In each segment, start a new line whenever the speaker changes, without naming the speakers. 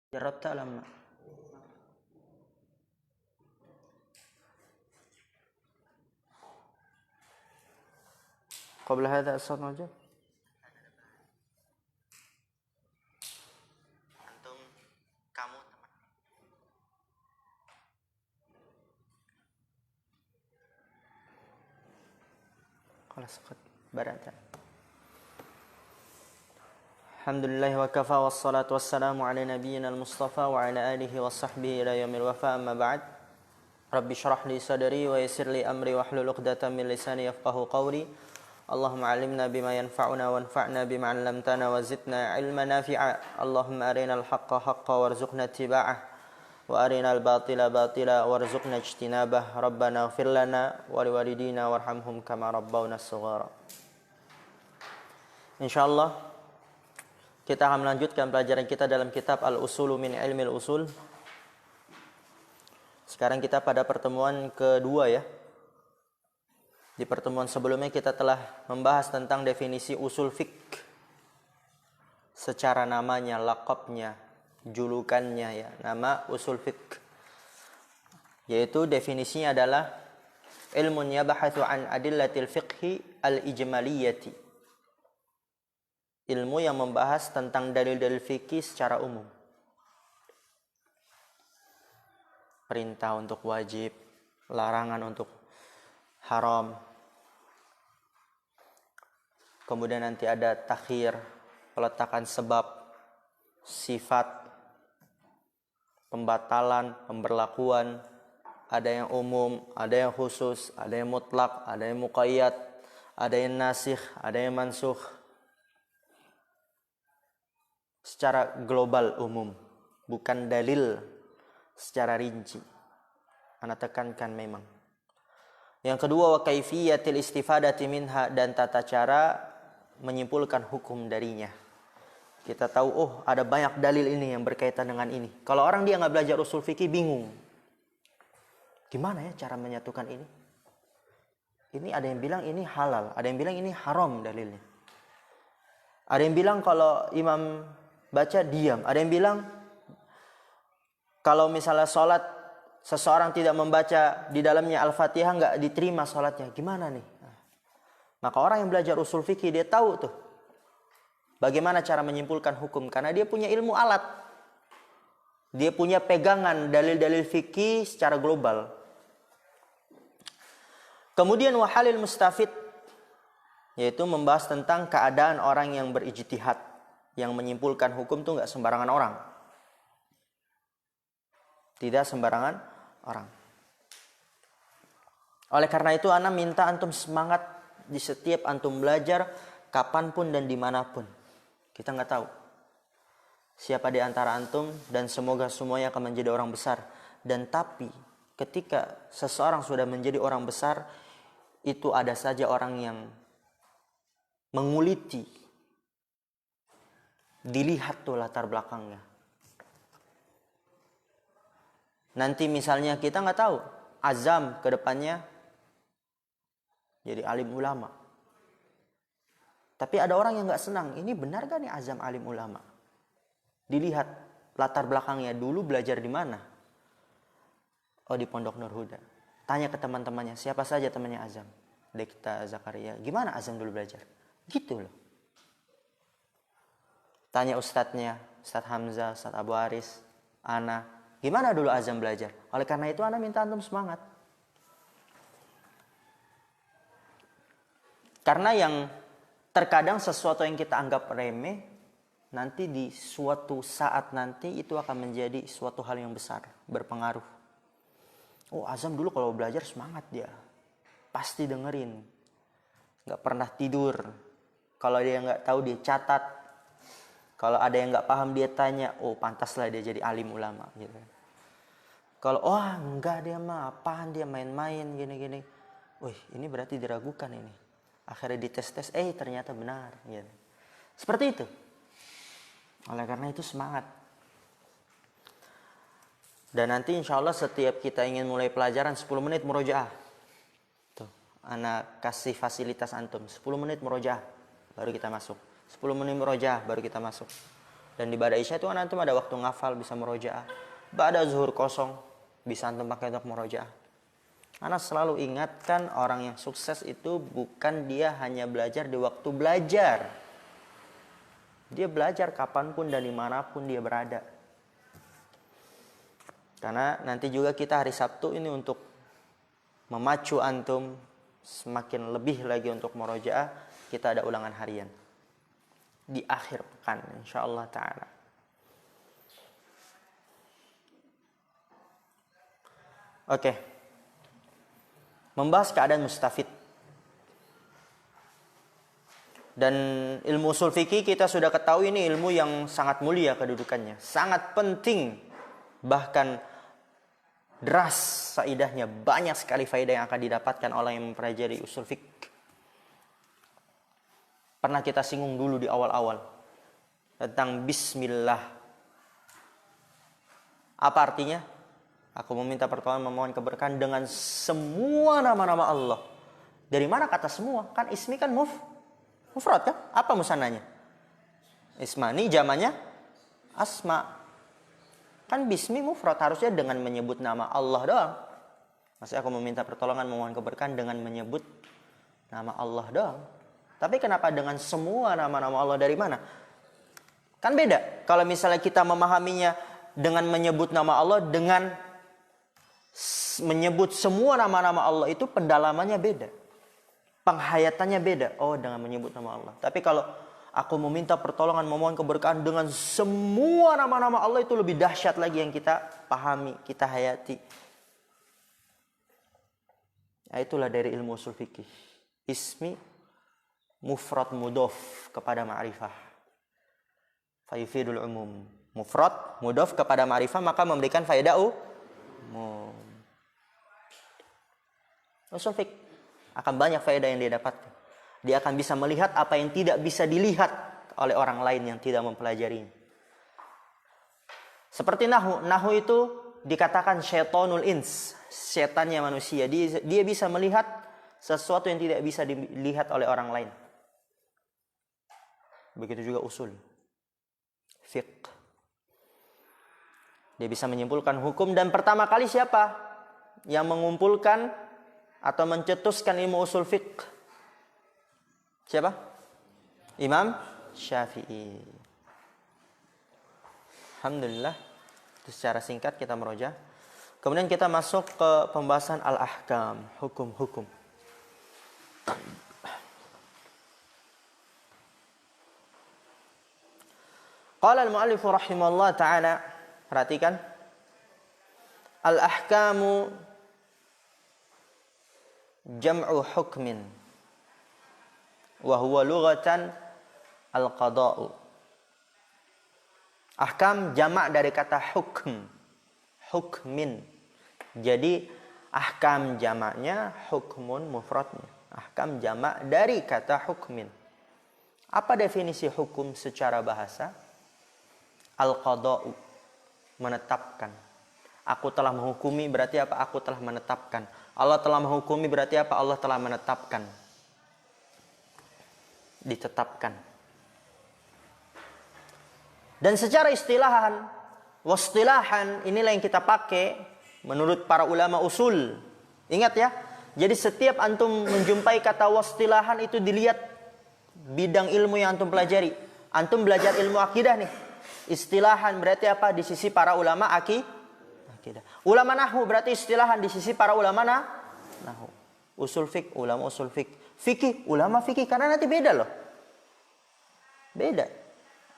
جربت لما قبل هذا الصوت موجود؟ Antum, kamu teman. خلاص قد بدأت. الحمد لله وكفى والصلاة والسلام على نبينا المصطفى وعلى آله وصحبه إلى يوم الوفاء. أما بعد رب اشرح لي صدري ويسر لي أمري واحلل عقدة من لساني يفقهوا قولي. اللهم علمنا بما ينفعنا وانفعنا بما علمتنا وزدنا علما نافعا. اللهم أرنا الحق حقا وارزقنا اتباعه وأرنا الباطل باطلا وارزقنا اجتنابه. ربنا اغفر لنا ولوالدينا وارحمهم كما ربونا صغارا. Insyaallah kita akan melanjutkan pelajaran kita dalam kitab Al-Usulu min Ilmil Usul. Sekarang kita pada pertemuan kedua ya. Di pertemuan sebelumnya kita telah membahas tentang definisi usul fiqh secara namanya, laqabnya, julukannya ya, nama usul fiqh. Yaitu definisinya adalah ilmun yabahathu an adillatil fiqhi al-ijmaliyati. Ilmu yang membahas tentang dalil-dalil fikih secara umum. Perintah untuk wajib, larangan untuk haram. Kemudian nanti ada takhir, peletakan sebab, sifat, pembatalan, pemberlakuan. Ada yang umum, ada yang khusus, ada yang mutlak, ada yang muqayyad, ada yang nasikh, ada yang mansukh. Secara global umum, bukan dalil secara rinci. Ana tekankan memang. Yang kedua, wa kaifiyatil istifadati minha, dan tata cara menyimpulkan hukum darinya. Kita tahu, oh ada banyak dalil ini yang berkaitan dengan ini. Kalau orang dia nggak belajar usul fikih bingung. Gimana ya cara menyatukan ini? Ini ada yang bilang ini halal, ada yang bilang ini haram dalilnya. Ada yang bilang kalau imam baca diam. Ada yang bilang kalau misalnya sholat seseorang tidak membaca di dalamnya Al-Fatihah nggak diterima sholatnya. Gimana nih? Maka orang yang belajar usul fikih dia tahu tuh bagaimana cara menyimpulkan hukum, karena dia punya ilmu alat. Dia punya pegangan dalil-dalil fikih secara global. Kemudian wahalil mustafid, yaitu membahas tentang keadaan orang yang berijtihad, yang menyimpulkan hukum itu nggak sembarangan orang. Tidak sembarangan orang. Oleh karena itu ana minta antum semangat di setiap antum belajar, kapanpun dan dimanapun. Kita nggak tahu siapa di antara antum, dan semoga semuanya akan menjadi orang besar. Dan tapi ketika seseorang sudah menjadi orang besar, itu ada saja orang yang menguliti. Dilihat tuh latar belakangnya. Nanti misalnya kita nggak tahu azam ke depannya jadi alim ulama. Tapi ada orang yang nggak senang. Ini benar gak nih azam alim ulama? Dilihat latar belakangnya, dulu belajar di mana? Oh di Pondok Nur Huda. Tanya ke teman-temannya, siapa saja temannya Azam? Dekta, Zakaria. Gimana Azam dulu belajar? Gitu loh. Tanya ustadznya, Ustadz Hamzah, Ustadz Abu Haris, Ana, gimana dulu Azam belajar? Oleh karena itu Ana minta antum semangat. Karena yang terkadang sesuatu yang kita anggap remeh, nanti di suatu saat nanti itu akan menjadi suatu hal yang besar, berpengaruh. Oh Azam dulu kalau belajar semangat dia, pasti dengerin, nggak pernah tidur. Kalau dia nggak tahu dia catat. Kalau ada yang nggak paham dia tanya, oh pantaslah dia jadi alim ulama gitu. Kalau enggak dia mah apaan dia main-main gini-gini. Wih, ini berarti diragukan ini. Akhirnya dites-tes, ternyata benar gitu. Seperti itu. Oleh karena itu semangat. Dan nanti insya Allah setiap kita ingin mulai pelajaran 10 menit murojaah. Tuh, ana kasih fasilitas antum 10 menit murojaah baru kita masuk. 10 menit murojaah baru kita masuk. Dan di ba'da isya itu antum ada waktu ngafal, bisa murojaah. Ba'da zuhur kosong, bisa antum pakai untuk murojaah. Ana selalu ingatkan orang yang sukses itu bukan dia hanya belajar di waktu belajar. Dia belajar kapanpun dan dimanapun dia berada. Karena nanti juga kita hari Sabtu ini untuk memacu antum semakin lebih lagi untuk murojaah, kita ada ulangan harian di akhir pekan insyaallah taala. Oke. Membahas keadaan mustafid. Dan ilmu usul fikih kita sudah ketahui ini ilmu yang sangat mulia kedudukannya, sangat penting, bahkan deras faedahnya, banyak sekali faedah yang akan didapatkan oleh yang mempelajari usul fikih. Pernah kita singgung dulu di awal-awal tentang bismillah. Apa artinya? Aku meminta pertolongan, memohon keberkahan dengan semua nama-nama Allah. Dari mana kata semua? Kan ismi kan mufrad kan? Apa musananya? Ismani jamannya asma. Kan bismi mufrad, harusnya dengan menyebut nama Allah doang. Maksudnya aku meminta pertolongan, memohon keberkahan dengan menyebut nama Allah doang. Tapi kenapa dengan semua nama-nama Allah, dari mana? Kan beda. Kalau misalnya kita memahaminya dengan menyebut nama Allah, dengan menyebut semua nama-nama Allah, itu pendalamannya beda. Penghayatannya beda. Oh, dengan menyebut nama Allah. Tapi kalau aku meminta pertolongan, memohon keberkahan dengan semua nama-nama Allah, itu lebih dahsyat lagi yang kita pahami, kita hayati. Nah, itulah dari ilmu usul fikih. Ismi mufrad mudhof kepada ma'rifah. Fayufidul umum. Mufrad mudhof kepada ma'rifah maka memberikan faedah umum. Usul fikih akan banyak faedah yang dia dapatkan. Dia akan bisa melihat apa yang tidak bisa dilihat oleh orang lain yang tidak mempelajarinya. Seperti nahu. Nahu itu dikatakan syaitonul ins, setannya manusia. Dia bisa melihat sesuatu yang tidak bisa dilihat oleh orang lain. Begitu juga usul fiqh. Dia bisa menyimpulkan hukum. Dan pertama kali siapa yang mengumpulkan atau mencetuskan ilmu usul fiqh? Siapa? Imam Syafi'i. Alhamdulillah. Itu secara singkat kita meroja. Kemudian kita masuk ke pembahasan al-ahkam, hukum-hukum. Qala al-mu'allif rahimahullah ta'ala, perhatikan. Al-ahkamu jam'u hukmin wa huwa lughatan al-qada'u. Ahkam jamak dari kata hukm, hukmin. Jadi ahkam jamaknya hukmun mufradnya. Ahkam jamak dari kata hukmin. Apa definisi hukum secara bahasa? Al-qada'u, menetapkan. Aku telah menghukumi berarti apa? Aku telah menetapkan. Allah telah menghukumi berarti apa? Allah telah menetapkan. Ditetapkan. Dan secara istilahan, wastilahan, inilah yang kita pakai menurut para ulama usul. Ingat ya, jadi setiap antum menjumpai kata wastilahan itu dilihat bidang ilmu yang antum pelajari. Antum belajar ilmu akidah nih. Istilahan berarti apa? Di sisi para ulama akidah. Ulama nahwu berarti istilahan di sisi para ulama nahwu. Usul fiqh, ulama usul fiqh. Fikih, ulama fikih. Karena nanti beda loh. Beda.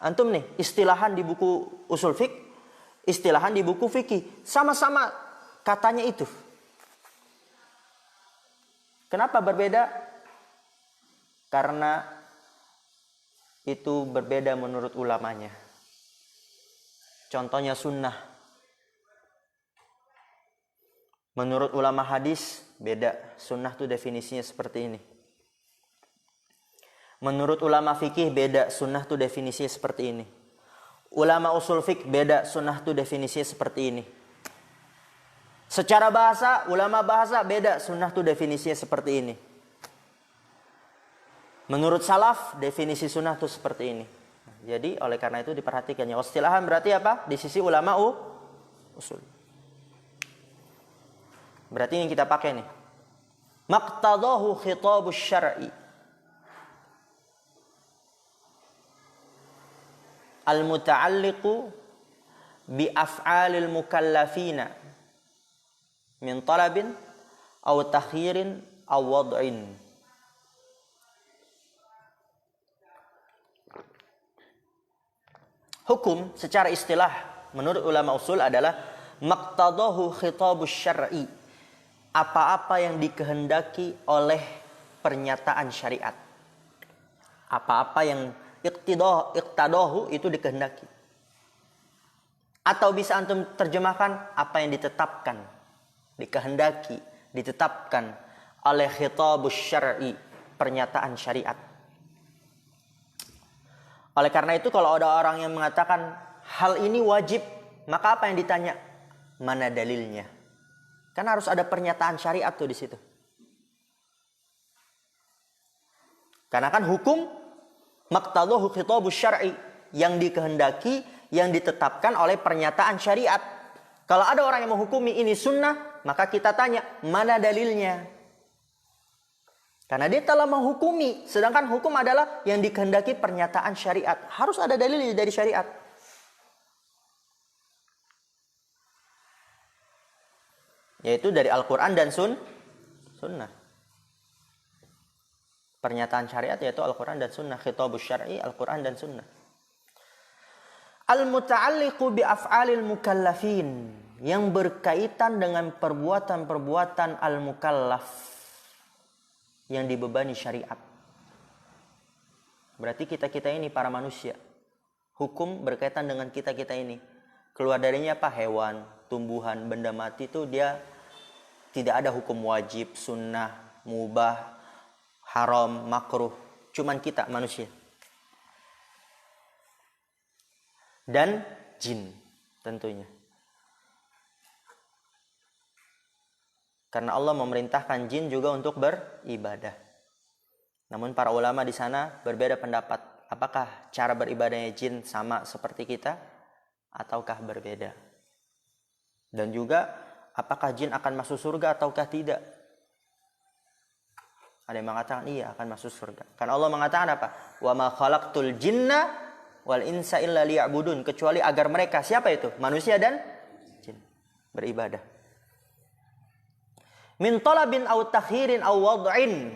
Antum nih, istilahan di buku usul fiqh, istilahan di buku fikih. Sama-sama katanya itu. Kenapa berbeda? Karena itu berbeda menurut ulamanya. Contohnya sunnah. Menurut ulama hadis, beda. Sunnah itu definisinya seperti ini. Menurut ulama fikih, beda. Sunnah itu definisinya seperti ini. Ulama usul fiqh, beda. Sunnah itu definisinya seperti ini. Secara bahasa, ulama bahasa, beda. Sunnah itu definisinya seperti ini. Menurut salaf, definisi sunnah itu seperti ini. Jadi oleh karena itu diperhatikan ya. Istilahan berarti apa? Di sisi ulama usul. Berarti yang kita pakai nih. Maqtadahu khitabus syar'i. Al-muta'alliqu bi af'alil mukallafina min talabin aw takhirin aw wad'in. Hukum secara istilah menurut ulama usul adalah maqtadahu khitabus syar'i. Apa-apa yang dikehendaki oleh pernyataan syariat. Apa-apa yang iqtadahu itu dikehendaki. Atau bisa antum terjemahkan apa yang ditetapkan, dikehendaki, ditetapkan oleh khitabus syar'i, pernyataan syariat. Oleh karena itu kalau ada orang yang mengatakan hal ini wajib, maka apa yang ditanya? Mana dalilnya? Kan harus ada pernyataan syariat tuh di situ. Karena kan hukum maqtadahu khitabus syar'i, yang dikehendaki, yang ditetapkan oleh pernyataan syariat. Kalau ada orang yang menghukumi ini sunnah, maka kita tanya, mana dalilnya? Karena dia telah menghukumi, sedangkan hukum adalah yang dikehendaki pernyataan syariat. Harus ada dalil dari syariat. Yaitu dari Al-Quran dan sunnah. Pernyataan syariat yaitu Al-Quran dan sunnah. Khitabus syar'i, Al-Quran dan sunnah. Al-muta'alliqu bi af'alil mukallafin, yang berkaitan dengan perbuatan-perbuatan al-mukallaf, yang dibebani syariat. Berarti kita-kita ini para manusia. Hukum berkaitan dengan kita-kita ini. Keluar darinya apa? Hewan, tumbuhan, benda mati itu dia tidak ada hukum wajib, sunnah, mubah, haram, makruh. Cuman kita manusia. Dan jin tentunya. Karena Allah memerintahkan jin juga untuk beribadah. Namun para ulama di sana berbeda pendapat. Apakah cara beribadahnya jin sama seperti kita? Ataukah berbeda? Dan juga apakah jin akan masuk surga ataukah tidak? Ada yang mengatakan iya akan masuk surga. Karena Allah mengatakan apa? Wa ma khalaqtul jinna wal insa illa liya'budun, kecuali agar mereka, siapa itu? Manusia dan jin, beribadah. Min talabin aw takhirin aw wad'in,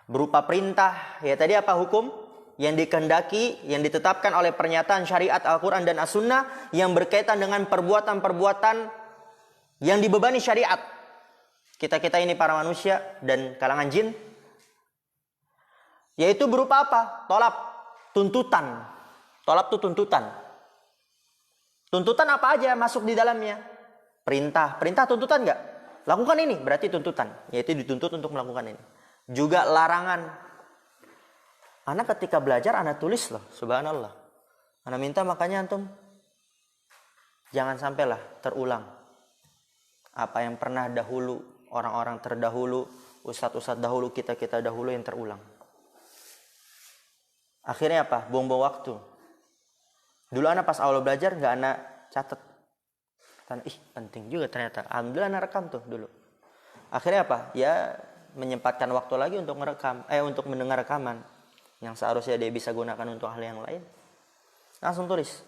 berupa perintah, ya tadi apa hukum? Yang dikehendaki, yang ditetapkan oleh pernyataan syariat Al-Quran dan As-Sunnah, yang berkaitan dengan perbuatan-perbuatan yang dibebani syariat. Kita-kita ini para manusia dan kalangan jin. Yaitu berupa apa? Tolab, tuntutan. Tolab itu tuntutan. Tuntutan apa aja masuk di dalamnya? Perintah. Perintah tuntutan enggak? Lakukan ini, berarti tuntutan. Yaitu dituntut untuk melakukan ini. Juga larangan. Anak ketika belajar, anak tulis loh, subhanallah. Anak minta makanya antum jangan sampailah terulang apa yang pernah dahulu orang-orang terdahulu, ustadz-ustadz dahulu, kita dahulu yang terulang. Akhirnya apa? Buang-buang waktu. Dulu anak pas awal belajar nggak anak catat. Penting juga ternyata. Alhamdulillah anak rekam tuh dulu. Akhirnya apa? Ya menyempatkan waktu lagi untuk untuk mendengar rekaman yang seharusnya dia bisa gunakan untuk hal yang lain. Langsung tulis.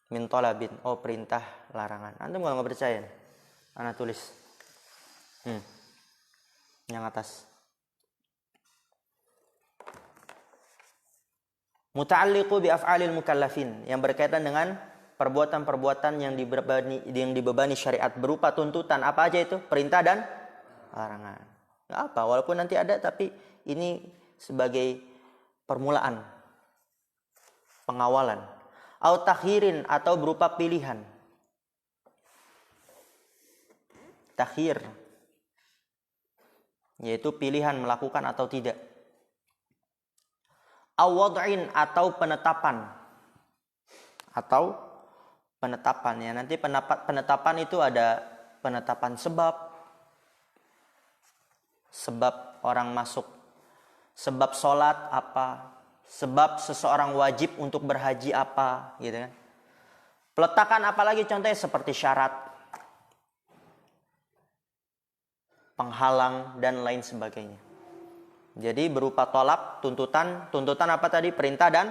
Min talabin, perintah, larangan. Antum kalau nggak percaya, anak tulis. Yang atas. Muta'alliqu bi af'alil mukallafin, yang berkaitan dengan perbuatan-perbuatan yang dibebani syariat, berupa tuntutan. Apa aja itu? Perintah dan larangan. Nggak apa, walaupun nanti ada, tapi ini sebagai permulaan, pengawalan. Au takhirin, atau berupa pilihan. Takhir, yaitu pilihan melakukan atau tidak. Au wad'in, atau penetapan. Atau penetapan, ya nanti penetapan itu ada penetapan sebab orang masuk, sebab sholat apa, Sebab seseorang wajib untuk berhaji apa, gitu kan. Peletakan apalagi contohnya seperti syarat, penghalang dan lain sebagainya. Jadi berupa tolak, tuntutan apa tadi? Perintah dan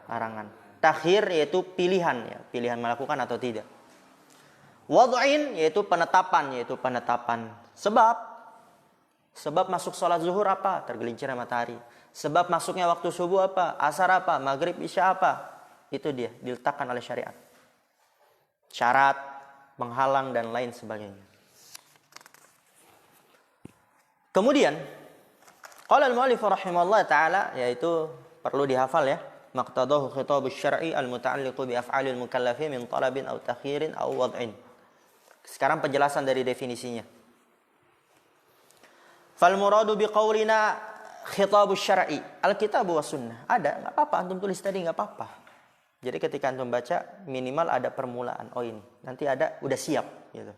larangan. Takhir yaitu pilihan, ya, pilihan melakukan atau tidak. Wad'in yaitu penetapan, sebab masuk sholat zuhur apa? Tergelincirnya matahari. Sebab masuknya waktu subuh apa? Asar apa? Maghrib, isya apa? Itu dia, diletakkan oleh syariat. Syarat, penghalang dan lain sebagainya. Kemudian qala al-mu'allif rahimahullah ta'ala, yaitu perlu dihafal ya, maqtadahu khitabus syar'i al-muta'alliqu bi af'alil mukallafin min talabin aw takhirin aw wad'in. Sekarang penjelasan dari definisinya. Fal muradu bi qaulina khitabus syar'i al-kitab was sunnah. Ada, enggak apa-apa antum tulis tadi, enggak apa-apa. Jadi ketika antum baca minimal ada permulaan. Oh ini, nanti ada udah siap gitu.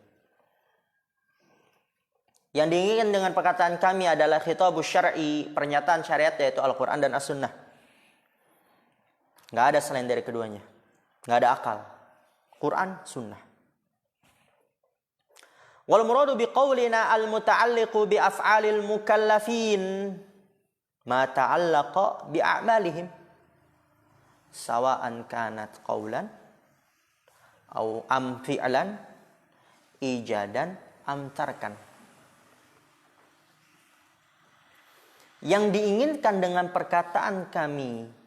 Yang diinginkan dengan perkataan kami adalah khitabus syar'i, pernyataan syariat yaitu Al-Qur'an dan As-Sunnah. Enggak ada selain dari keduanya. Enggak ada akal. Quran, Sunnah. Wal muradu biqaulina al-muta'alliqu bi af'alil mukallafin ma ta'allaqa bi a'malihim sawa'an kanat qaulan aw am fi'lan ijadan am tarkan. Yang diinginkan dengan perkataan kami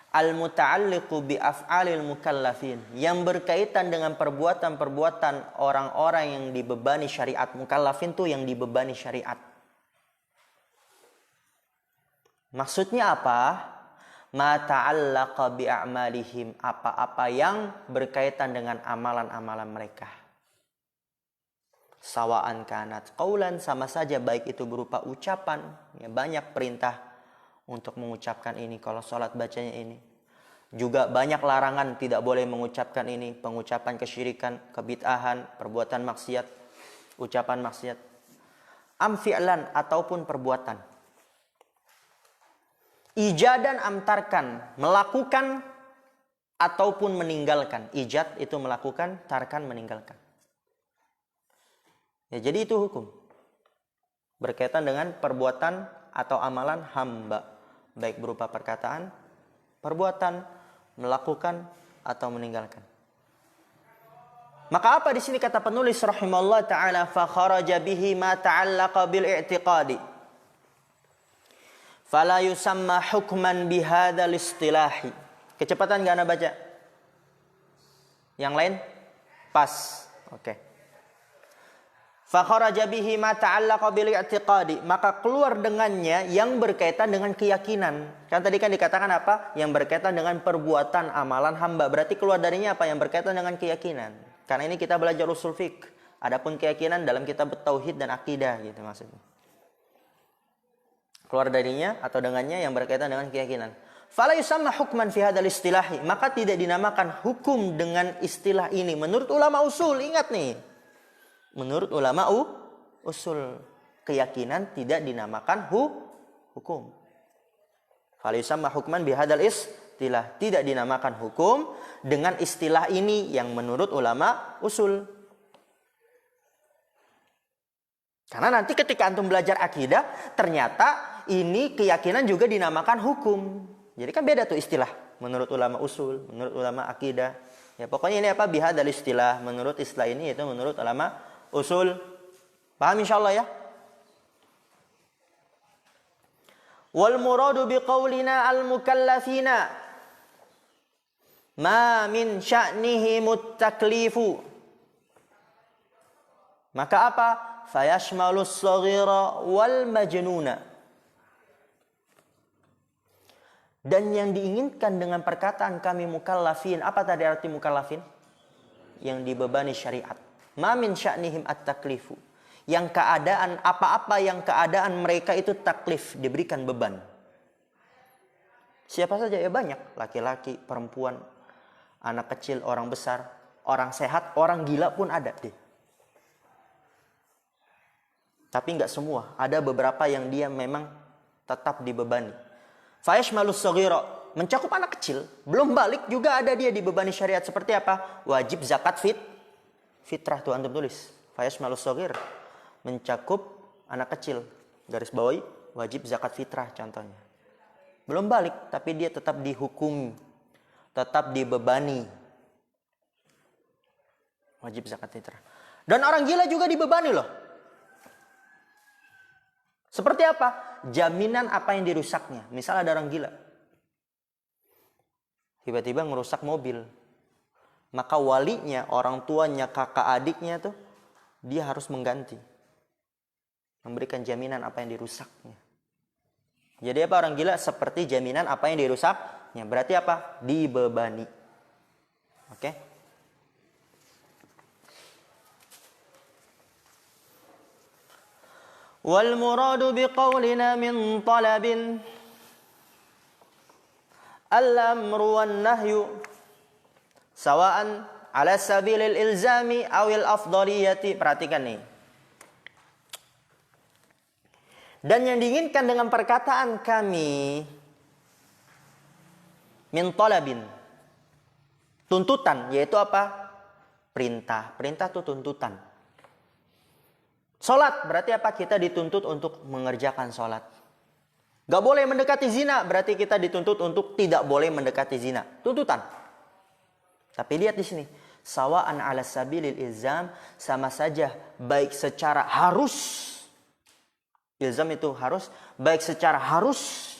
al-muta'alliqu bi af'alil mukallafin, yang berkaitan dengan perbuatan-perbuatan orang-orang yang dibebani syariat. Mukallafin itu yang dibebani syariat. Maksudnya apa? Ma ta'allaqa bi a'malihim, apa-apa yang berkaitan dengan amalan-amalan mereka. Sawa'an kanat qaulan, sama saja baik itu berupa ucapan, ya, banyak perintah untuk mengucapkan ini, kalau sholat bacanya ini. Juga banyak larangan tidak boleh mengucapkan ini, pengucapan kesyirikan, kebid'ahan, perbuatan maksiat, ucapan maksiat. Am fi'lan ataupun perbuatan. Ijadan am tarkan, melakukan ataupun meninggalkan. Ijad itu melakukan, tarkan meninggalkan. Ya, jadi itu hukum. Berkaitan dengan perbuatan atau amalan hamba, baik berupa perkataan, perbuatan, melakukan atau meninggalkan. Maka apa di sini kata penulis rahimahullah taala, fa kharaja bihi ma ta'allaqa bil i'tiqadi fala yusamma hukman bihadzal istilahi. Kecepatan enggak Anda baca? Yang lain? Pas. Oke. Fa kharaja bihi ma ta'allaqa bil i'tiqadi, maka keluar dengannya yang berkaitan dengan keyakinan. Kan tadi kan dikatakan apa? Yang berkaitan dengan perbuatan amalan hamba. Berarti keluar darinya apa? Yang berkaitan dengan keyakinan. Karena ini kita belajar usul fiqh. Adapun keyakinan dalam kitab tauhid dan akidah gitu maksudnya. Keluar darinya atau dengannya yang berkaitan dengan keyakinan. Fala yusamma hukman fi hadzal istilahi, maka tidak dinamakan hukum dengan istilah ini menurut ulama usul. Ingat nih. Menurut ulama usul, keyakinan tidak dinamakan hukum. Fala yusamma hukman bi hadzal istilah, tidak dinamakan hukum dengan istilah ini yang menurut ulama usul. Karena nanti ketika antum belajar akidah, ternyata ini keyakinan juga dinamakan hukum. Jadi kan beda tuh istilah. Menurut ulama usul, menurut ulama akidah. Ya pokoknya ini apa? Bihadzal istilah. Menurut istilah ini yaitu menurut ulama usul. Paham insyaallah ya? Wal muradu biqaulina al-mukallafina ma min sya'nihi muttaklifu. Maka apa? Fayashmalus shaghira wal majnuna. Dan yang diinginkan dengan perkataan kami mukallafin, apa tadi arti mukallafin? Yang dibebani syariat. Ma min sya'nihim at-taklifu. Yang keadaan, apa-apa yang keadaan mereka itu taklif, diberikan beban. Siapa saja? Ya banyak. Laki-laki, perempuan, anak kecil, orang besar, orang sehat, orang gila pun ada deh. Tapi enggak semua. Ada beberapa yang dia memang tetap dibebani. Fayashmalus shaghira, mencakup anak kecil, belum balik juga ada dia dibebani syariat. Seperti apa? Wajib zakat fitrah, tuh antum tulis. Fayashmalus shaghir, mencakup anak kecil. Garis bawahi wajib zakat fitrah contohnya. Belum balik tapi dia tetap dihukum, tetap dibebani wajib zakat fitrah. Dan orang gila juga dibebani loh. Seperti apa? Jaminan apa yang dirusaknya. Misal ada orang gila, tiba-tiba ngerusak mobil, maka walinya, orang tuanya, kakak adiknya tuh dia harus mengganti, memberikan jaminan apa yang dirusaknya. Jadi apa orang gila? Seperti jaminan apa yang dirusaknya. Berarti apa? Dibebani. Oke? Wal muradu biqaulina min talabin al-amru wan nahyu sawa'an ala sabilil ilzami awil afdaliyati. Perhatikan nih. Dan yang diinginkan dengan perkataan kami min talabin, tuntutan, yaitu apa? Perintah. Perintah itu tuntutan. Salat berarti apa? Kita dituntut untuk mengerjakan salat. Gak boleh mendekati zina, berarti kita dituntut untuk tidak boleh mendekati zina. Tuntutan. Tapi lihat di sini, sawa'an ala sabilil ilzam, sama saja baik secara harus. Ilzam itu harus, baik secara harus,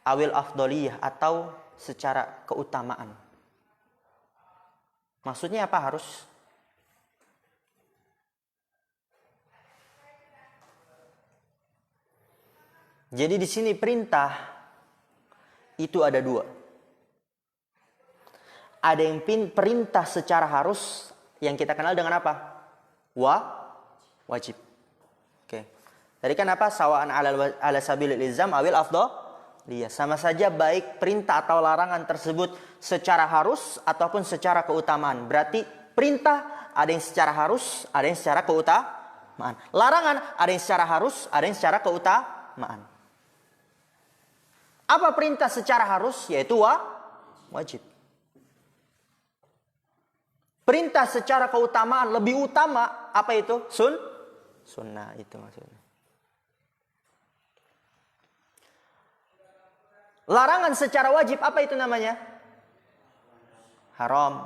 awil afdoliyah, atau secara keutamaan. Maksudnya apa harus? Jadi di sini perintah itu ada dua. Ada yang perintah secara harus, yang kita kenal dengan apa? Wajib. Oke. Tadi kan apa? Sawa'an ala sabilil ilzam awil afdhaliyah. Sama saja baik perintah atau larangan tersebut secara harus ataupun secara keutamaan. Berarti perintah ada yang secara harus, ada yang secara keutamaan. Larangan ada yang secara harus, ada yang secara keutamaan. Apa perintah secara harus? Yaitu wajib. Perintah secara keutamaan lebih utama apa itu? Sunnah itu maksudnya. Larangan secara wajib apa itu namanya? Haram.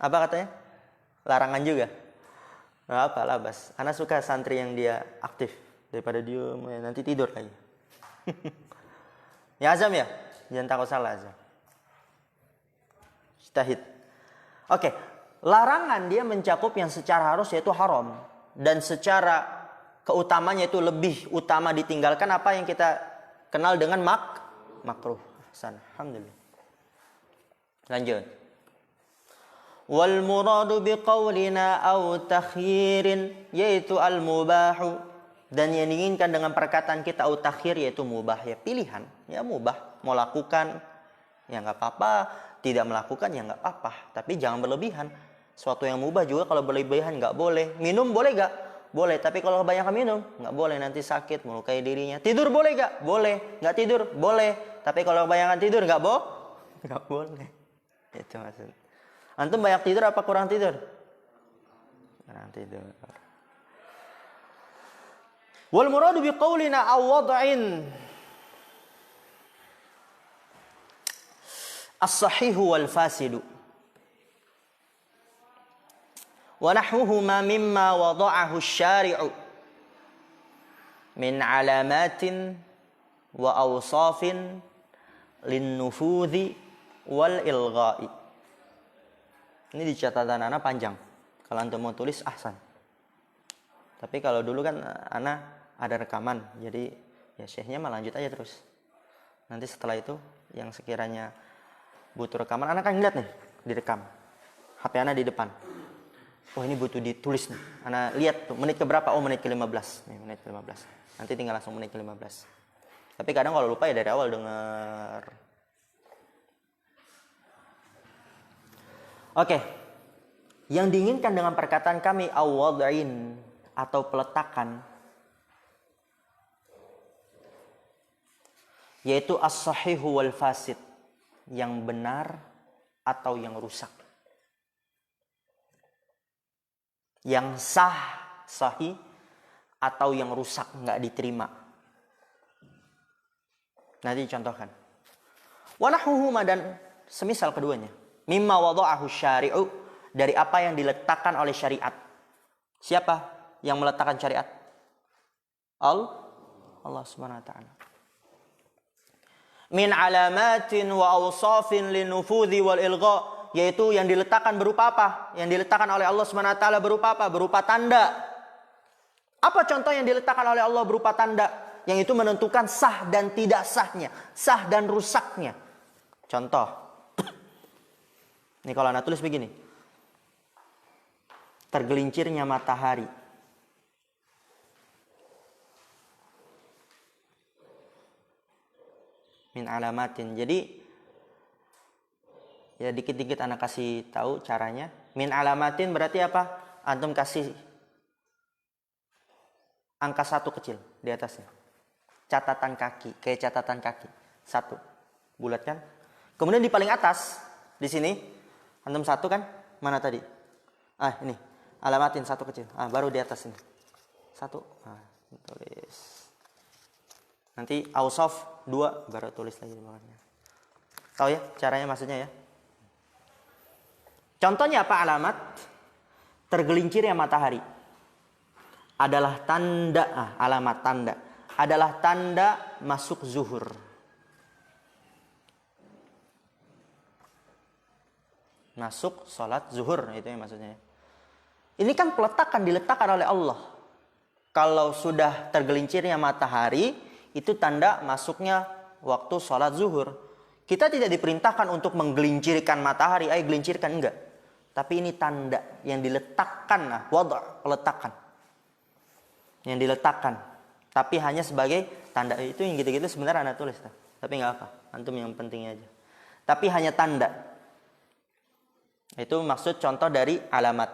Apa katanya? Larangan juga. Nggak apa lah bas. Ana suka santri yang dia aktif daripada dia nanti tidur lagi. Ya azam ya, jangan takut salah azam. Ijtihad. Oke, larangan dia mencakup yang secara harus yaitu haram, dan secara keutamanya itu lebih utama ditinggalkan apa yang kita kenal dengan makruh. Alhamdulillah. Lanjut. Wal muradu biqaulina aw takhyirin, yaitu al mubahu, dan yang diinginkan dengan perkataan kita au takhir yaitu mubah, ya pilihan, ya mubah, mau lakukan ya enggak apa-apa, tidak melakukan ya enggak apa-apa, tapi jangan berlebihan. Suatu yang mubah juga kalau berlebihan enggak boleh. Minum boleh enggak? Boleh, tapi kalau kebanyakan minum enggak boleh, nanti sakit, melukai dirinya. Tidur boleh enggak? Boleh. Enggak tidur? Boleh. Tapi kalau kebanyakan tidur enggak boleh. Itu maksudnya. Antum banyak tidur apa kurang tidur? Kurang tidur. Wal muradu biqaulina aw wad'in as-sahihu wal fasidu wa nahwuhuma mimma wada'ahu asy-syari'u min alamatin wa awsafin lin-nufudhi wal ilgha'i. Ini di catatan ana panjang. Kalau antum mau tulis ahsan. Tapi kalau dulu kan ana ada rekaman. Jadi ya syekhnya mah lanjut aja terus. Nanti setelah itu yang sekiranya butuh rekaman, ana kan ngeliat nih direkam. HP ana di depan. Oh ini butuh ditulis nih. Ana lihat tuh menit ke berapa? Oh menit ke-15. Nih menit ke-15. Nanti tinggal langsung menit ke-15. Tapi kadang kalau lupa ya dari awal denger. Oke. Yang diinginkan dengan perkataan kami awad'in atau peletakan yaitu as-sahihu wal fasid, yang benar atau yang rusak. Yang sah, sahih, atau yang rusak, nggak diterima. Nanti contohkan. Wanahuhuma, dan semisal keduanya. Mimma wada'ahu syari'u, dari apa yang diletakkan oleh syariat. Siapa yang meletakkan syariat? Allah Subhanahu wa ta'ala. Min alamatin wa awsafin linufudhi wal ilgha, yaitu yang diletakkan berupa apa? Yang diletakkan oleh Allah Subhanahu wa ta'ala berupa apa? Berupa tanda. Apa contoh yang diletakkan oleh Allah berupa tanda? Yang itu menentukan sah dan tidak sahnya, sah dan rusaknya. Contoh. Ini kalau Anda tulis begini. Tergelincirnya matahari. Min alamatin. Jadi ya dikit-dikit Anda kasih tahu caranya. Min alamatin berarti apa? Antum kasih angka 1 kecil di atasnya. Catatan kaki, kayak catatan kaki. 1. Bulatkan. Kemudian di paling atas, di sini, antum 1 kan? Mana tadi? Ini. Alamatin 1 kecil. Baru di atas ini. 1. Tulis. Nanti awsaf 2, baru tulis lagi di bawahnya. Tahu ya caranya maksudnya ya? Contohnya apa alamat? Tergelincirnya matahari. Adalah tanda, alamat tanda. Adalah tanda masuk zuhur. Masuk sholat zuhur, itu yang maksudnya. Ini kan peletakan, diletakkan oleh Allah. Kalau sudah tergelincirnya matahari, itu tanda masuknya waktu sholat zuhur. Kita tidak diperintahkan untuk menggelincirkan matahari, gelincirkan, enggak. Tapi ini tanda yang diletakkan, wada', peletakan. Yang diletakkan. Tapi hanya sebagai tanda. Itu yang gitu-gitu sebenarnya Anda tulis. Tapi enggak apa. Antum yang pentingnya aja. Tapi hanya tanda. Itu maksud contoh dari alamat.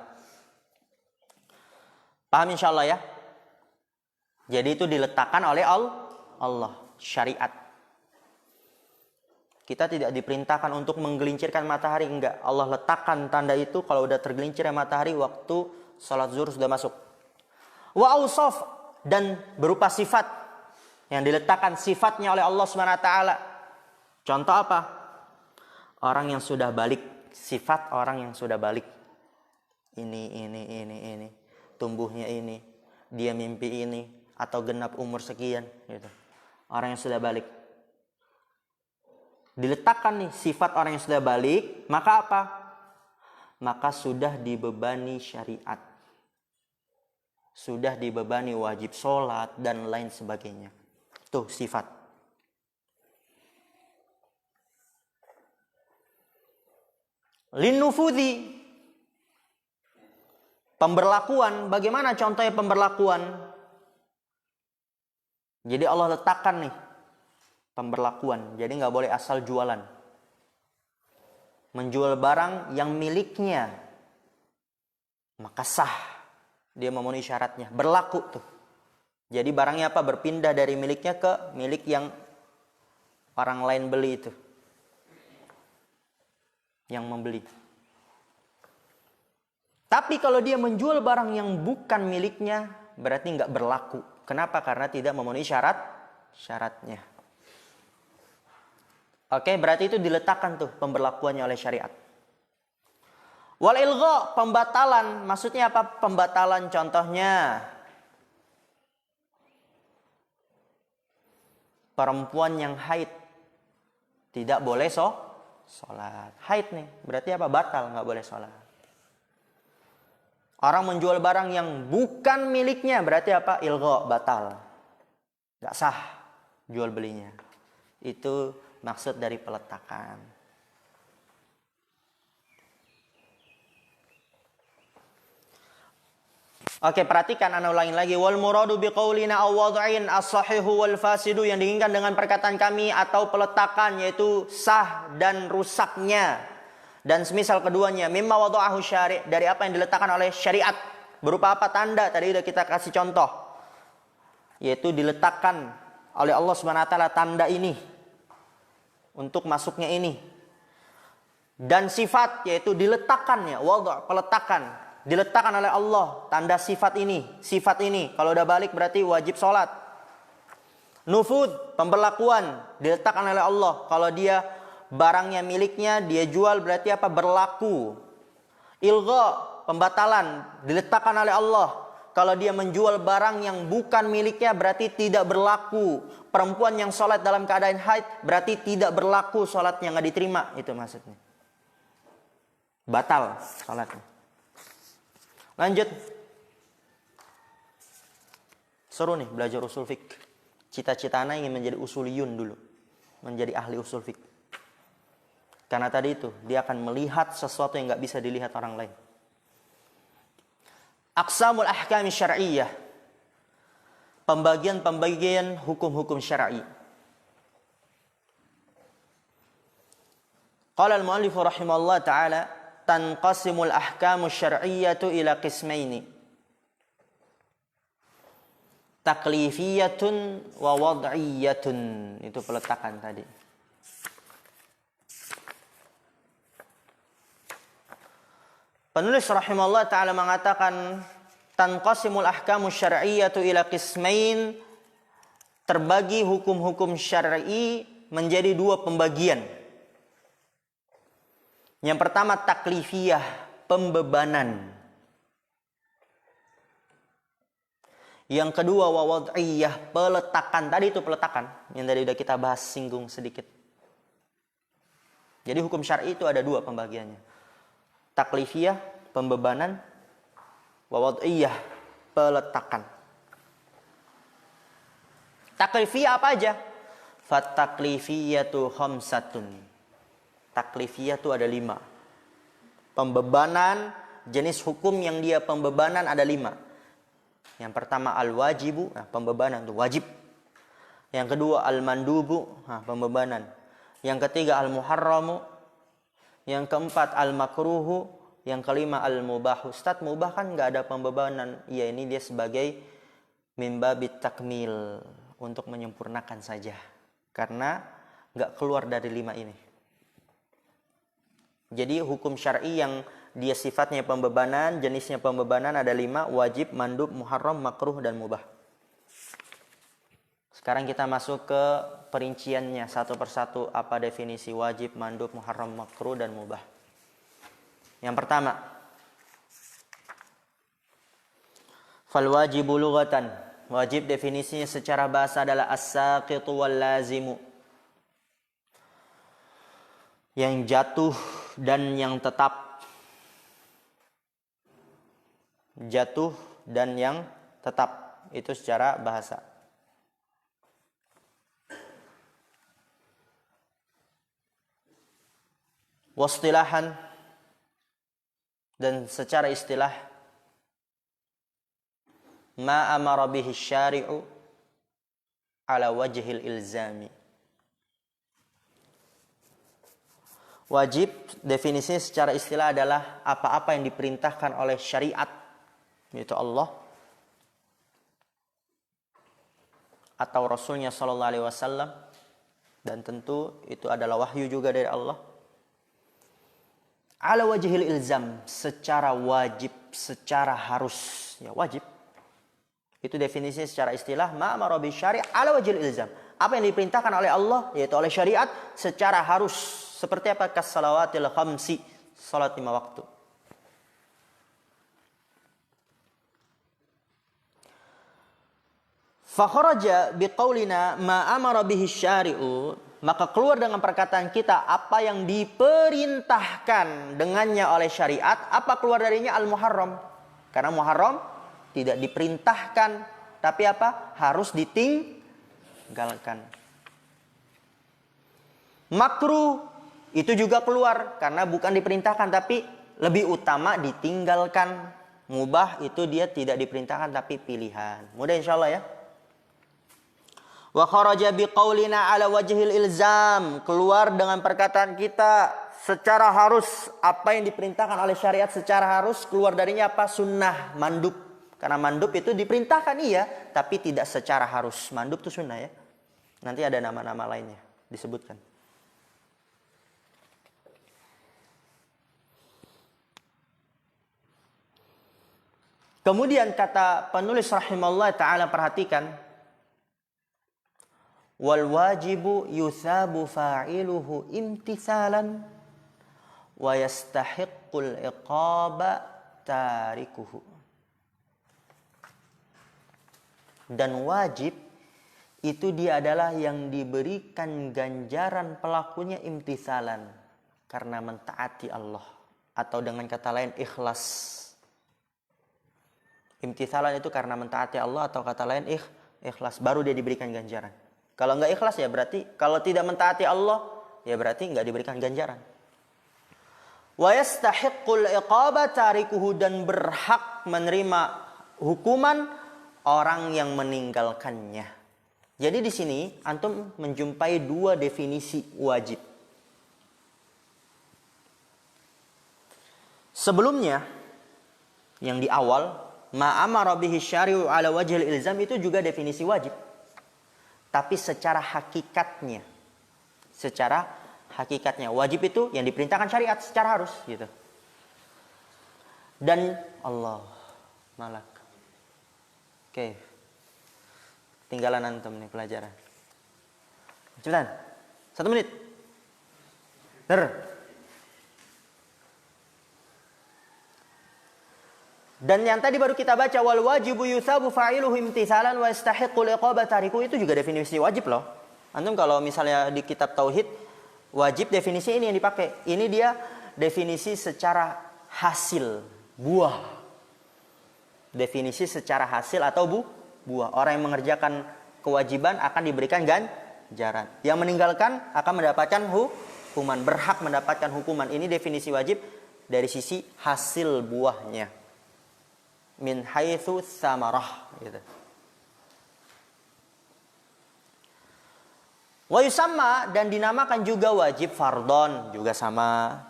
Paham insyaAllah ya? Jadi itu diletakkan oleh Allah. Syariat. Kita tidak diperintahkan untuk menggelincirkan matahari. Enggak. Allah letakkan tanda itu kalau udah tergelincir matahari waktu sholat zuhur sudah masuk. Wa awsaf, dan berupa sifat. Yang diletakkan sifatnya oleh Allah Subhanahu wa ta'ala. Contoh apa? Orang yang sudah balik. Sifat orang yang sudah balik. Ini. Tumbuhnya ini. Dia mimpi ini. Atau genap umur sekian. Gitu. Orang yang sudah balik. Diletakkan nih sifat orang yang sudah balik. Maka apa? Maka sudah dibebani syariat. Sudah dibebani wajib sholat dan lain sebagainya. Tuh sifat. Linnufudhi. Pemberlakuan. Bagaimana contohnya pemberlakuan? Jadi Allah letakkan nih pemberlakuan. Jadi nggak boleh asal jualan. Menjual barang yang miliknya. Maka sah. Dia memenuhi syaratnya. Berlaku tuh. Jadi barangnya apa? Berpindah dari miliknya ke milik yang orang lain beli itu. Yang membeli. Tapi kalau dia menjual barang yang bukan miliknya, berarti nggak berlaku. Kenapa? Karena tidak memenuhi syaratnya. Oke, berarti itu diletakkan tuh pemberlakuannya oleh syariat. Wal ilgha, pembatalan. Maksudnya apa pembatalan? Contohnya perempuan yang haid tidak boleh sholat. Haid nih, berarti apa? Batal, nggak boleh sholat. Orang menjual barang yang bukan miliknya, berarti apa? Ilgha, batal. Nggak sah jual belinya. Itu maksud dari peletakan. Oke, perhatikan, ana ulangin lagi. Wal muradu biqaulina aw wad'in as-sahihu wal fasidu, yang diinginkan dengan perkataan kami atau peletakan yaitu sah dan rusaknya. Dan semisal keduanya, mimma wada'ahu syari', dari apa yang diletakkan oleh syariat. Berupa apa? Tanda. Tadi sudah kita kasih contoh. Yaitu diletakkan oleh Allah Subhanahu wa taala tanda ini untuk masuknya ini. Dan sifat yaitu diletakkannya, wada', peletakan, diletakkan oleh Allah tanda sifat ini, sifat ini. Kalau udah balik berarti wajib sholat. Nufud, pemberlakuan, diletakkan oleh Allah. Kalau dia barangnya miliknya, dia jual berarti apa? Berlaku. Ilgha, pembatalan, diletakkan oleh Allah. Kalau dia menjual barang yang bukan miliknya berarti tidak berlaku. Perempuan yang sholat dalam keadaan haid berarti tidak berlaku sholatnya, nggak diterima. Itu maksudnya. Batal sholatnya. Lanjut. Seru nih belajar usul fiqh. Cita-cita anak ingin menjadi usuliyun dulu. Menjadi ahli usul fiqh. Karena tadi itu, dia akan melihat sesuatu yang nggak bisa dilihat orang lain. Aqsamul ahkami syar'iyyah. Pembagian-pembagian hukum-hukum syar'i. Qala al-mu'allif rahimahullah ta'ala, tanqasimul ahkamu syar'iyyatu ila qismaini. Taklifiyatun wa wad'iyyatun. Itu peletakan tadi. Penulis rahimahullah ta'ala mengatakan tanqasimul ahkamu syar'iyyatu ila qismain, terbagi hukum-hukum syar'i menjadi dua pembagian. Yang pertama taklifiyah, pembebanan. Yang kedua wawad'iyah, peletakan. Tadi itu peletakan yang tadi udah kita bahas, singgung sedikit. Jadi hukum syar'i itu ada dua pembagiannya. Taklifiyah, pembebanan, wawad'iyah, peletakan. Taklifiyah apa aja? Fataklifiyatu khamsatun. Taklifiyah itu ada 5. Pembebanan, jenis hukum yang dia pembebanan ada 5. Yang pertama al-wajibu, pembebanan itu wajib. Yang kedua al-mandubu, pembebanan. Yang ketiga al-muharramu. Yang keempat al-makruhu. Yang kelima al-mubahu. Ustaz, mubah kan nggak ada pembebanan. Iya, ini dia sebagai mimbabit takmil, untuk menyempurnakan saja. Karena nggak keluar dari 5 ini. Jadi hukum syar'i yang dia sifatnya pembebanan, jenisnya pembebanan ada 5, wajib, mandub, muharram, makruh, dan mubah. Sekarang kita masuk ke perinciannya satu persatu, apa definisi wajib, mandub, muharram, makruh, dan mubah. Yang pertama, fal wajibu lughatan. Wajib definisinya secara bahasa adalah as-saqitu wal lazimu. Yang jatuh dan yang tetap. Jatuh dan yang tetap, itu secara bahasa. Wastilahan, dan secara istilah, ma amara bihi syari'u ala wajhil ilzami. Wajib definisinya secara istilah adalah apa-apa yang diperintahkan oleh syariat, yaitu Allah atau Rasulnya Sallallahu Alaihi Wasallam, dan tentu itu adalah wahyu juga dari Allah. Ala wajhil ilzam, secara wajib, secara harus, ya wajib. Itu definisinya secara istilah, ma amara bi syari' ala wajhil ilzam. Apa yang diperintahkan oleh Allah, yaitu oleh syariat, secara harus. Seperti apa? Kas salawatil khamsi, salat 5 waktu. Fakharaja biqaulina ma amara bihi syari'u, maka keluar dengan perkataan kita apa yang diperintahkan dengannya oleh syariat. Apa keluar darinya? Al-muharram. Karena muharram tidak diperintahkan, tapi apa? Harus ditinggalkan. Makruh itu juga keluar karena bukan diperintahkan tapi lebih utama ditinggalkan. Mubah itu dia tidak diperintahkan tapi pilihan. Mudah insyaallah ya. Wa kharaja biqaulina ala wajhil ilzam, keluar dengan perkataan kita secara harus. Apa yang diperintahkan oleh syariat secara harus, keluar darinya apa? Sunnah, mandub. Karena mandub itu diperintahkan iya, tapi tidak secara harus. Mandub itu sunnah ya. Nanti ada nama-nama lainnya disebutkan. Kemudian kata penulis rahimahullah ta'ala, perhatikan, wal wajibu yuthabu fa'iluhu imtithalan wa yastahiqqul iqaba tarikuhu. Dan wajib itu dia adalah yang diberikan ganjaran pelakunya imtithalan, karena mentaati Allah, atau dengan kata lain ikhlas. Imtithalan itu karena mentaati Allah, atau kata lain ikhlas, baru dia diberikan ganjaran. Kalau enggak ikhlas ya berarti, kalau tidak mentaati Allah ya berarti enggak diberikan ganjaran. Wa yastahiqqul iqaba tarikuhu, dan berhak menerima hukuman orang yang meninggalkannya. Jadi di sini antum menjumpai dua definisi wajib. Sebelumnya yang di awal, ma amara bihi syari'u ala wajhil ilzam, itu juga definisi wajib. Tapi secara hakikatnya, wajib itu yang diperintahkan syariat secara harus gitu. Dan Allah malak. Oke. Tinggalan antum nih pelajaran. Cepetan. 1 menit. Dan yang tadi baru kita baca, wal wajibu yuthabu fa'iluhu imtithalan wa yastahiqqul iqaba tariku, itu juga definisi wajib loh. Antum kalau misalnya di kitab tauhid, wajib definisi ini yang dipakai. Ini dia definisi secara hasil, buah. Definisi secara hasil atau buah. Orang yang mengerjakan kewajiban akan diberikan ganjaran. Yang meninggalkan akan mendapatkan hukuman, berhak mendapatkan hukuman. Ini definisi wajib dari sisi hasil buahnya. Min haitsu tsamarah gitu. Wa yusamma, dan dinamakan juga wajib fardhon, juga sama.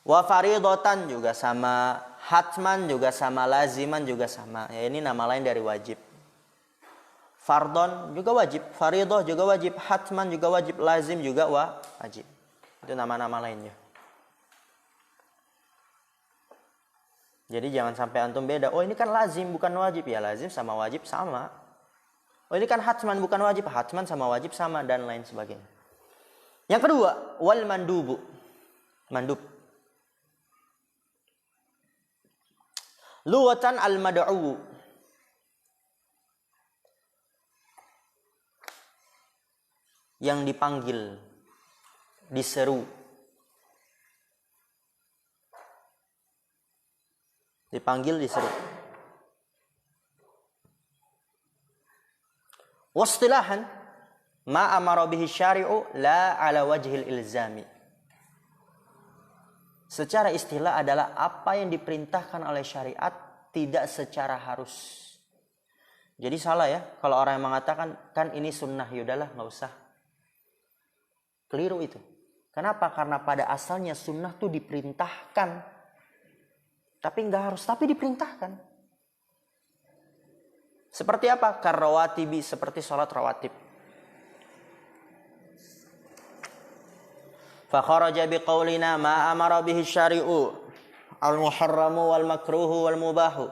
Wa faridatan juga sama, hatman juga sama, laziman juga sama. Ya, ini nama lain dari wajib. Fardhon juga wajib, faridah juga wajib, hatman juga wajib, lazim juga wajib. Itu nama-nama lainnya. Jadi jangan sampai antum beda. Oh ini kan lazim bukan wajib. Ya lazim sama wajib sama. Oh ini kan hatman bukan wajib. Hatman sama wajib sama, dan lain sebagainya. Yang kedua, wal mandubu. Mandub. Luwatan al mad'u. Yang dipanggil, diseru. Dipanggil, diseru. Wastilahan, ma amara bihi syari'u la ala wajhil ilzami. Secara istilah adalah apa yang diperintahkan oleh syariat, tidak secara harus. Jadi salah ya kalau orang yang mengatakan kan ini sunnah, yaudahlah nggak usah. Keliru itu. Kenapa? Karena pada asalnya sunnah itu diperintahkan. Tapi nggak harus, tapi diperintahkan. Seperti apa? Karrawatibi, seperti sholat rawatib. Fakharaja biqaulina ma amara bihi syari'u al-muharramu wal makruhu wal mubahu.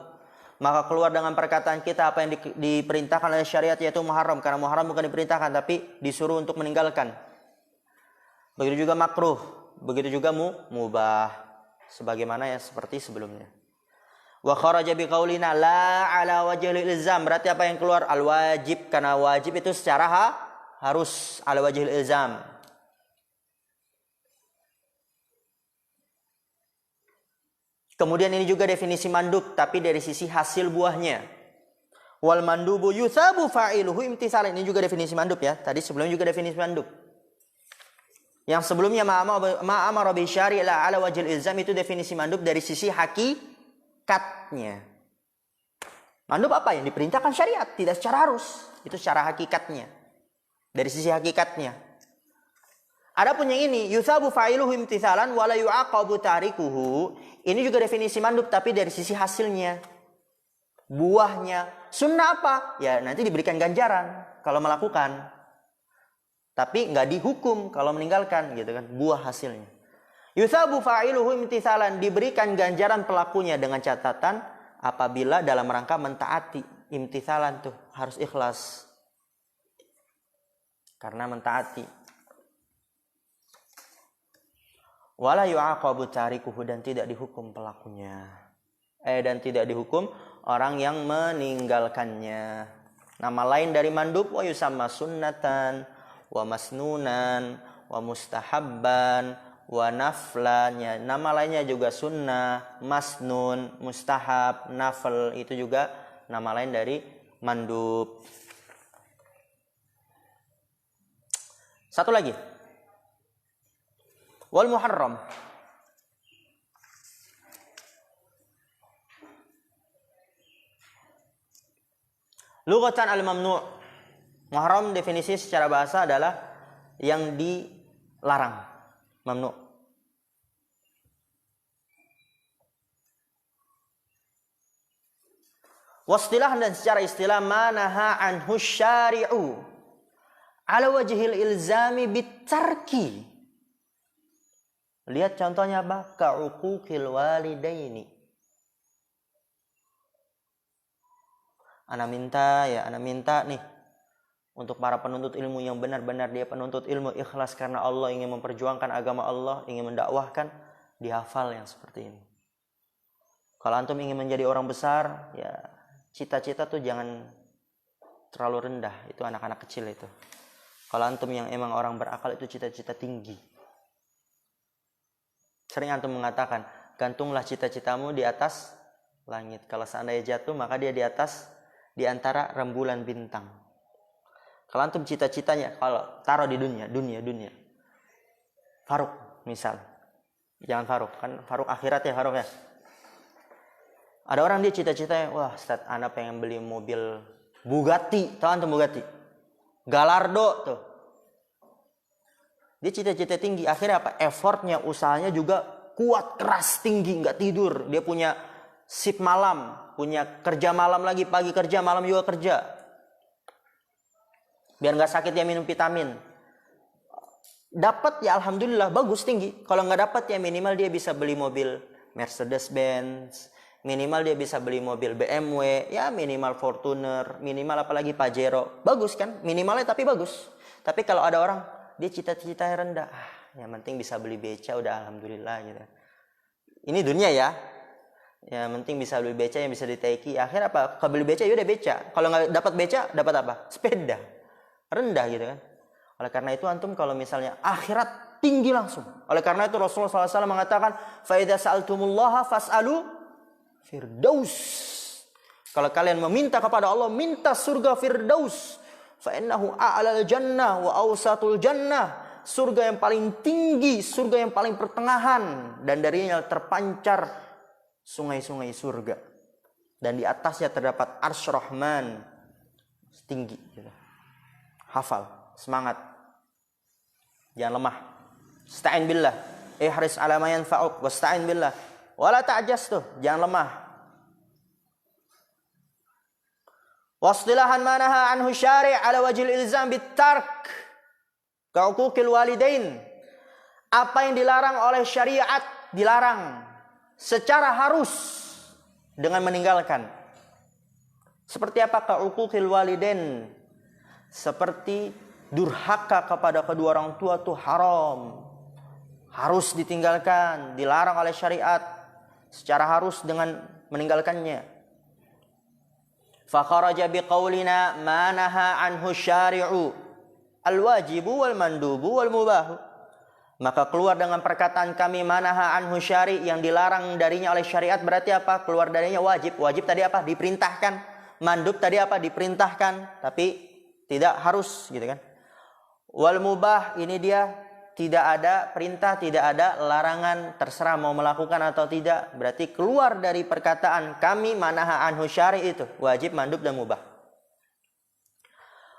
Maka keluar dengan perkataan kita apa yang diperintahkan oleh syariat, yaitu muharram. Karena muharram bukan diperintahkan, tapi disuruh untuk meninggalkan. Begitu juga makruh, begitu juga mubah. Sebagaimana yang seperti sebelumnya. Wa kharaja biqaulina la ala wajhil ilzam, berarti apa yang keluar? Al wajib, karena wajib itu secara harus, ala wajhil ilzam. Kemudian ini juga definisi mandub, tapi dari sisi hasil buahnya. Wal mandubu yuthabu fa'iluhu imtithalan, ini juga definisi mandub ya. Tadi sebelumnya juga definisi mandub. Yang sebelumnya ma'amara bi syari' la ala wajhil ilzam, itu definisi mandub dari sisi hakikatnya. Mandub apa? Yang diperintahkan syariat, tidak secara harus. Itu secara hakikatnya. Dari sisi hakikatnya. Adapun yang ini, yusabu fa'iluhu imtithalan wa la yu'aqabu tarikuhu. Ini juga definisi mandub, tapi dari sisi hasilnya. Buahnya. Sunnah apa? Ya nanti diberikan ganjaran kalau melakukan. Tapi nggak dihukum kalau meninggalkan, gitu kan, buah hasilnya. Yusabu fa'iluhu imtithalan, diberikan ganjaran pelakunya dengan catatan apabila dalam rangka mentaati, imtithalan tuh harus ikhlas. Karena mentaati. Wala yu'aqabu tarikuhu, dan tidak dihukum pelakunya. Dan tidak dihukum orang yang meninggalkannya. Nama lain dari mandub wa yusamma sunnatan wa masnunan wa mustahabban wa naflan. Nama lainnya juga sunnah, masnun, mustahab, nafl, itu juga nama lain dari mandub. Satu lagi. Wal muharram. Lughatan al-mamnu'. Muharram definisi secara bahasa adalah yang dilarang. Mamnu'. Wastilah, dan secara istilah manaha anhu syari'u ala wajhil ilzami bitarki. Lihat contohnya apa? Ka'uquqil walidaini. Ana minta nih untuk para penuntut ilmu yang benar-benar dia penuntut ilmu ikhlas karena Allah, ingin memperjuangkan agama Allah, ingin mendakwahkan, dihafal yang seperti ini. Kalau antum ingin menjadi orang besar, ya cita-cita tuh jangan terlalu rendah, itu anak-anak kecil itu. Kalau antum yang emang orang berakal itu cita-cita tinggi. Sering antum mengatakan, gantunglah cita-citamu di atas langit. Kalau seandainya jatuh, maka dia di atas, di antara rembulan bintang. Kalau antum cita-citanya, kalau taruh di dunia. Faruk misal. Jangan Faruk, kan Faruk akhirat ya Faruk ya. Ada orang dia cita-citanya, wah Ustaz, ana pengen beli mobil Bugatti. Tahu antum Bugatti? Gallardo tuh. Dia cita-cita tinggi, akhirnya apa? Effortnya, usahanya juga kuat, keras, tinggi, nggak tidur. Dia punya shift malam, punya kerja malam lagi, pagi kerja, malam juga kerja. Biar nggak sakit dia minum vitamin. Dapat ya alhamdulillah, bagus, tinggi. Kalau nggak dapat ya minimal dia bisa beli mobil Mercedes-Benz, minimal dia bisa beli mobil BMW, ya minimal Fortuner, minimal apalagi Pajero. Bagus kan? Minimalnya tapi bagus. Tapi kalau ada orang dia cita-citanya rendah, yang penting bisa beli beca udah alhamdulillah gitu. Ini dunia ya. Ya penting bisa beli beca yang bisa ditaiki. Akhir apa? Kalau beli beca ya udah beca. Kalau nggak dapat beca, dapat apa? Sepeda. Rendah gitu kan. Oleh karena itu antum kalau misalnya akhirat tinggi langsung. Oleh karena itu Rasulullah SAW mengatakan, fa idza sa'altumullaha fas'alu firdaus. Kalau kalian meminta kepada Allah, minta surga firdaus. Fa innahu a'lal jannah wa awsatul jannah. Surga yang paling tinggi, surga yang paling pertengahan, dan darinya terpancar sungai-sungai surga. Dan di atasnya terdapat arsy Rahman. Tinggi gitu. Hafal, semangat. Jangan lemah. Ista'in billah. Ihris ala ma yanfa'uk wasta'in billah. Wala ta'jas tuh, jangan lemah. Wastilahan manaha anhu syari' ala wajhil ilzam bitark ka'uquqil walidain. Apa yang dilarang oleh syariat dilarang secara harus dengan meninggalkan. Seperti apa ka'uquqil walidain? Seperti durhaka kepada kedua orang tua itu haram. Harus ditinggalkan, dilarang oleh syariat secara harus dengan meninggalkannya. Fakharaja biqaulina ma naha anhu syari'u al-wajibu wal mandubu wal mubahu. Maka keluar dengan perkataan kami manaha anhu syari', yang dilarang darinya oleh syariat, berarti apa? Keluar darinya wajib. Wajib tadi apa? Diperintahkan. Mandub tadi apa? Diperintahkan, tapi tidak harus gitu kan. Wal mubah, ini dia tidak ada perintah, tidak ada larangan, terserah mau melakukan atau tidak. Berarti keluar dari perkataan kami manaha anhu syari' itu wajib, mandub dan mubah.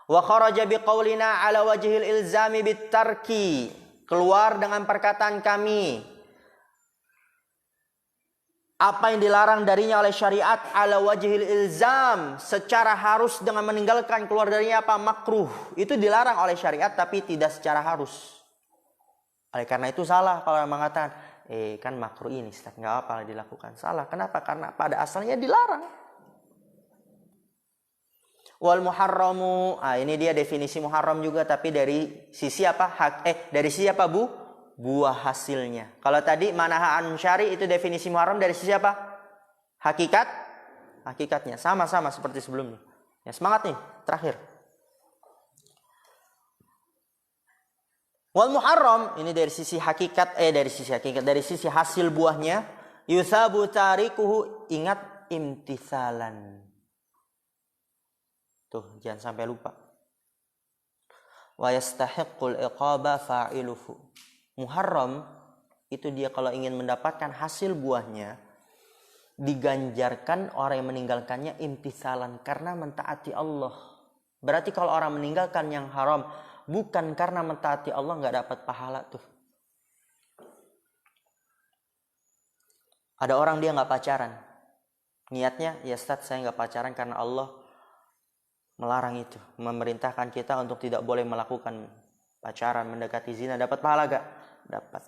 Wa kharaja biqaulina ala wajhil ilzami bitarki. Keluar dengan perkataan kami apa yang dilarang darinya oleh syariat ala wajhil ilzam, secara harus dengan meninggalkan. Keluar darinya apa? Makruh. Itu dilarang oleh syariat tapi tidak secara harus. Oleh karena itu salah kalau mengatakan kan makruh ini Ustaz, nggak apa dilakukan. Salah. Kenapa? Karena pada asalnya dilarang. Wal muharramu, ini dia definisi muharram juga, tapi dari sisi apa? Dari sisi apa, Bu? Buah hasilnya. Kalau tadi manaha an syari itu definisi muharram dari sisi apa? Hakikatnya. Sama-sama seperti sebelumnya. Ya, semangat nih, terakhir. Wal muharram ini dari sisi dari sisi hasil buahnya, yusabu tarikuhu, ingat imtithalan. Tuh, jangan sampai lupa. Wa yastahiqqul iqaba fa'iluhu. Muharram itu dia kalau ingin mendapatkan hasil buahnya, diganjarkan orang yang meninggalkannya imtithalan, karena mentaati Allah. Berarti kalau orang meninggalkan yang haram bukan karena mentaati Allah, nggak dapat pahala tuh. Ada orang dia nggak pacaran, niatnya ya Ustaz saya nggak pacaran karena Allah melarang itu, memerintahkan kita untuk tidak boleh melakukan pacaran, mendekati zina. Dapat pahala gak? Dapat.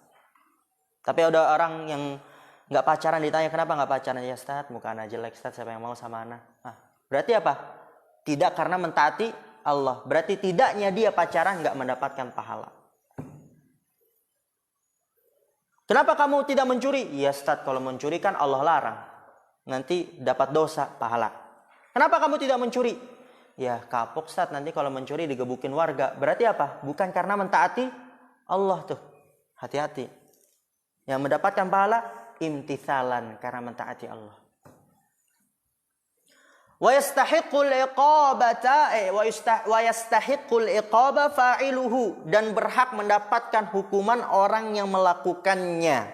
Tapi ada orang yang nggak pacaran, ditanya kenapa nggak pacaran? Ya Ustaz, muka anak jelek Ustaz, siapa yang mau sama anak? Berarti apa? Tidak karena mentaati Allah. Berarti tidaknya dia pacaran nggak mendapatkan pahala. Kenapa kamu tidak mencuri? Ya Ustaz, kalau mencuri kan Allah larang, nanti dapat dosa, pahala. Kenapa kamu tidak mencuri? Ya kapok Ustaz, nanti kalau mencuri digebukin warga. Berarti apa? Bukan karena mentaati Allah tuh. Hati-hati. Yang mendapatkan pahala imtithalan, karena mentaati Allah. Wa yastahiqqul iqaba fa'iluhu, dan berhak mendapatkan hukuman orang yang melakukannya.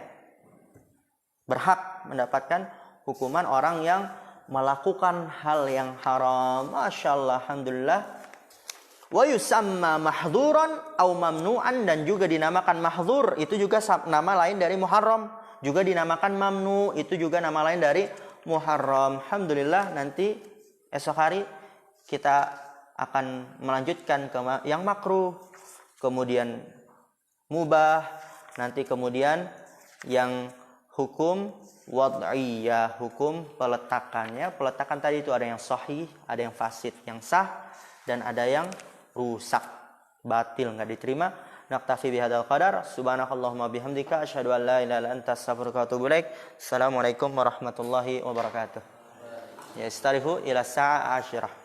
Berhak mendapatkan hukuman orang yang melakukan hal yang haram. Masya Allah, alhamdulillah. Wa yusamma mahdhuran au mamnu'an, dan juga dinamakan mahdzur, itu juga nama lain dari muharram. Juga dinamakan mamnu, itu juga nama lain dari muharram. Alhamdulillah, nanti esok hari kita akan melanjutkan ke yang makruh, kemudian mubah, nanti kemudian yang hukum wad'iyah, hukum peletakannya. Peletakan tadi itu ada yang sahih, ada yang fasid, yang sah, dan ada yang rusak, batil, nggak diterima. Naktafi bihadzal qadar. Subhanakallahumma bihamdika asyhadu an la ilaha illa anta astaghfiruka wa atubu ilaik. Assalamualaikum warahmatullahi wabarakatuh. Ya, istarihu ila sa'a 10.